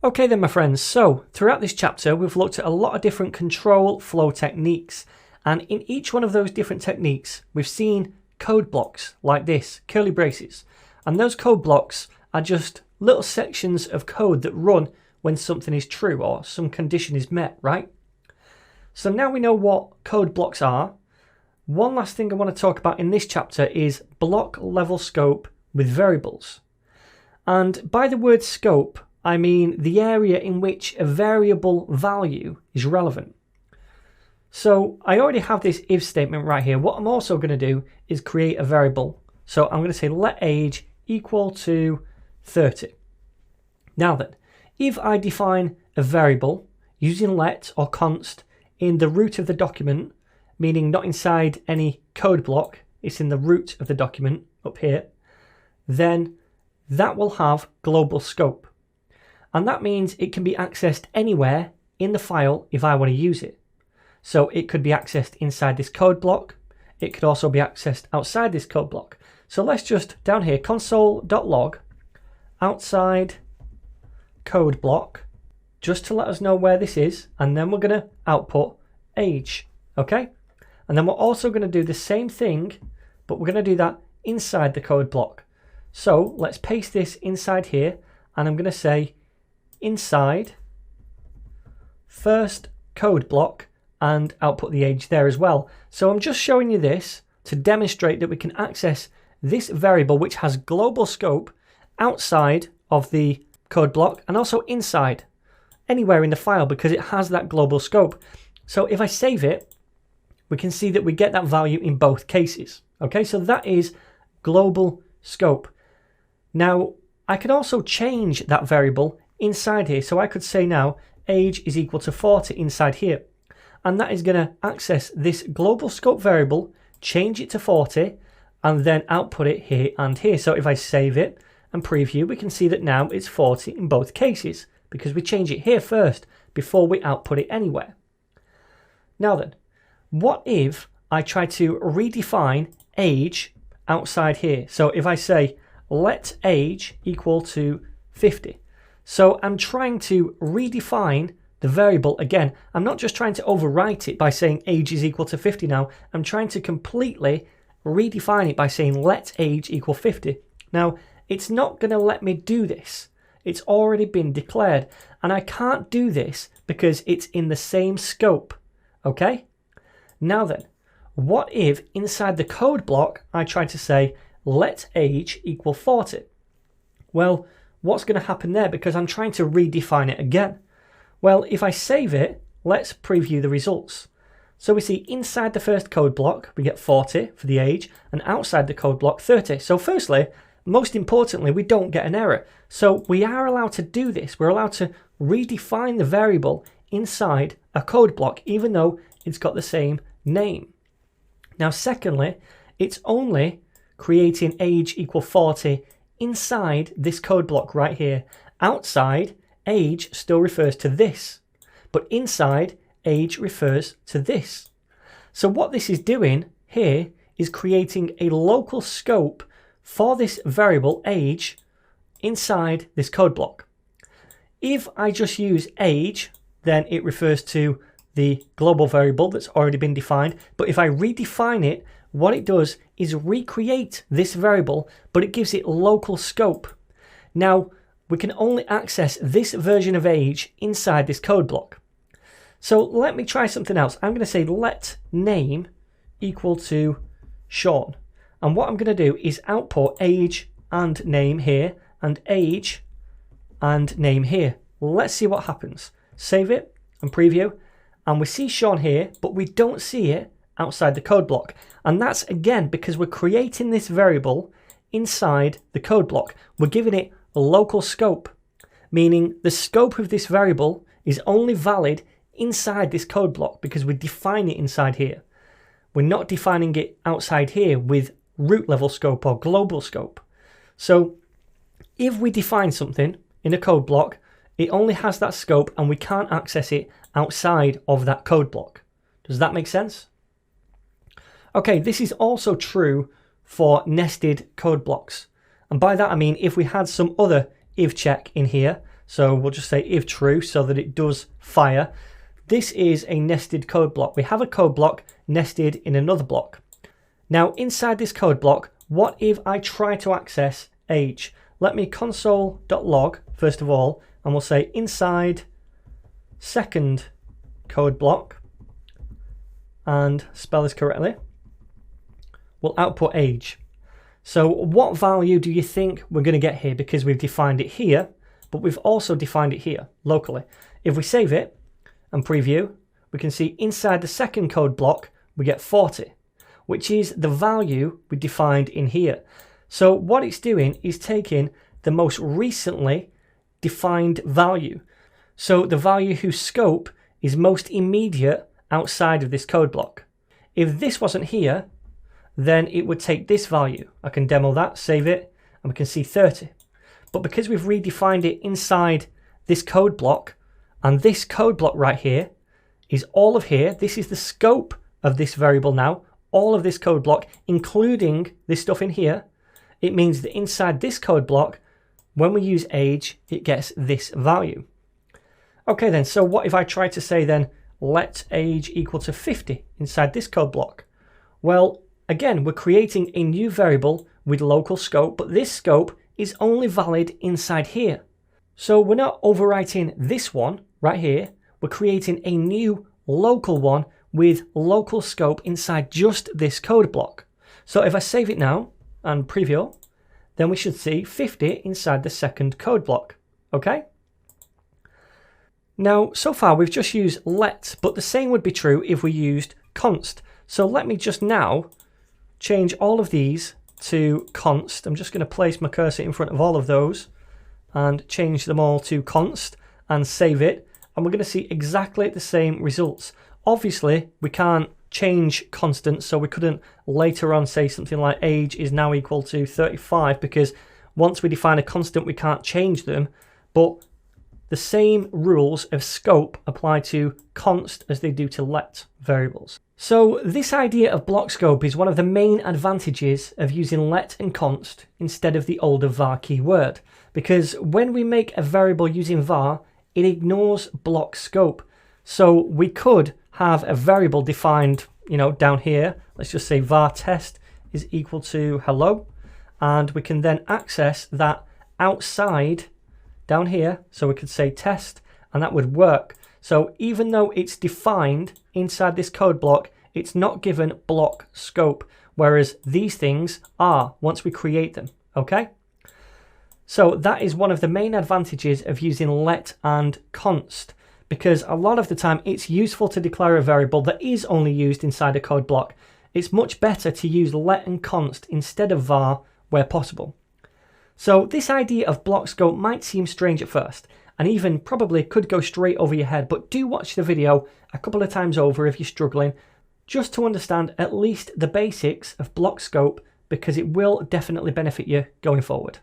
Okay then my friends, so throughout this chapter we've looked at a lot of different control flow techniques, and in each one of those different techniques we've seen code blocks like this, curly braces, and those code blocks are just little sections of code that run when something is true or some condition is met, right? So now we know what code blocks are. One last thing I want to talk about in this chapter is block level scope with variables. And by the word scope, I mean the area in which a variable value is relevant. So I already have this if statement right here. What I'm also going to do is create a variable. So I'm going to say let age equal to 30. Now then, if I define a variable using let or const in the root of the document, meaning not inside any code block, it's in the root of the document up here, then that will have global scope. And that means it can be accessed anywhere in the file if I want to use it. So it could be accessed inside this code block. It could also be accessed outside this code block. So let's just down here, console.log outside code block, just to let us know where this is. And then we're going to output age. Okay. And then we're also going to do the same thing, but we're going to do that inside the code block. So let's paste this inside here, and I'm going to say inside first code block and output the age there as well. So I'm just showing you this to demonstrate that we can access this variable, which has global scope, outside of the code block and also inside anywhere in the file because it has that global scope. So if I save it, we can see that we get that value in both cases. Okay, so that is global scope. Now, I could also change that variable inside here. So I could say now age is equal to 40 inside here. And that is going to access this global scope variable, change it to 40, and then output it here and here. So if I save it and preview, we can see that now it's 40 in both cases because we change it here first before we output it anywhere. Now then, what if I try to redefine age outside here? So if I say let age equal to 50. So I'm trying to redefine the variable again. I'm not just trying to overwrite it by saying age is equal to 50 now. I'm trying to completely redefine it by saying let age equal 50. Now, it's not going to let me do this. It's already been declared. And I can't do this because it's in the same scope. Okay? Now then, what if inside the code block I try to say let age equal 40? Well, what's going to happen there because I'm trying to redefine it again? Well, if I save it, let's preview the results. So we see inside the first code block, we get 40 for the age, and outside the code block, 30. So firstly, most importantly, we don't get an error. So we are allowed to do this. We're allowed to redefine the variable inside a code block, even though it's got the same name. Now, secondly, it's only creating age equal 40 inside this code block right here. Outside, age still refers to this, but inside, age refers to this. So what this is doing here is creating a local scope for this variable age inside this code block. If I just use age, then it refers to the global variable that's already been defined. But if I redefine it, what it does is recreate this variable, but it gives it local scope. Now, we can only access this version of age inside this code block. So let me try something else. I'm going to say let name equal to Sean. And what I'm going to do is output age and name here and age and name here. Let's see what happens. Save it and preview. And we see Sean here, but we don't see it outside the code block. And that's again because we're creating this variable inside the code block. We're giving it a local scope, meaning the scope of this variable is only valid inside this code block because we define it inside here. We're not defining it outside here with root level scope or global scope. So if we define something in a code block, it only has that scope and we can't access it outside of that code block. Does that make sense? Okay, this is also true for nested code blocks. And by that I mean if we had some other if check in here, So we'll just say if true so that it does fire. This is a nested code block. We have a code block nested in another block. Now inside this code block, what if I try to access age? Let me console.log first of all, and we'll say inside second code block, and spell this correctly, we'll output age. So what value do you think we're going to get here? Because we've defined it here, but we've also defined it here locally. If we save it and preview, we can see inside the second code block, we get 40, which is the value we defined in here. So what it's doing is taking the most recently defined value. So the value whose scope is most immediate outside of this code block. If this wasn't here, then it would take this value. I can demo that, save it, and we can see 30. But because we've redefined it inside this code block, and this code block right here is all of here, this is the scope of this variable now, all of this code block, including this stuff in here, it means that inside this code block, when we use age, it gets this value. Okay then, so what if I try to say then, let age equal to 50 inside this code block? Well, again, we're creating a new variable with local scope, but this scope is only valid inside here. So we're not overwriting this one right here, we're creating a new local one with local scope inside just this code block. So if I save it now and preview, then we should see 50 inside the second code block, okay? Now, so far we've just used let, but the same would be true if we used const. So let me just now change all of these to const. I'm just going to place my cursor in front of all of those and change them all to const and save it. And we're going to see exactly the same results. Obviously, we can't change constants, so we couldn't later on say something like age is now equal to 35, because once we define a constant, we can't change them. But the same rules of scope apply to const as they do to let variables. So this idea of block scope is one of the main advantages of using let and const instead of the older var keyword, because when we make a variable using var, it ignores block scope. So we could have a variable defined, down here. Let's just say var test is equal to hello, and we can then access that outside down here. So we could say test, and that would work. So even though it's defined inside this code block, it's not given block scope, whereas these things are once we create them, okay? So that is one of the main advantages of using let and const, because a lot of the time it's useful to declare a variable that is only used inside a code block. It's much better to use let and const instead of var where possible. So this idea of block scope might seem strange at first, and even probably could go straight over your head, but do watch the video a couple of times over if you're struggling, just to understand at least the basics of block scope, because it will definitely benefit you going forward.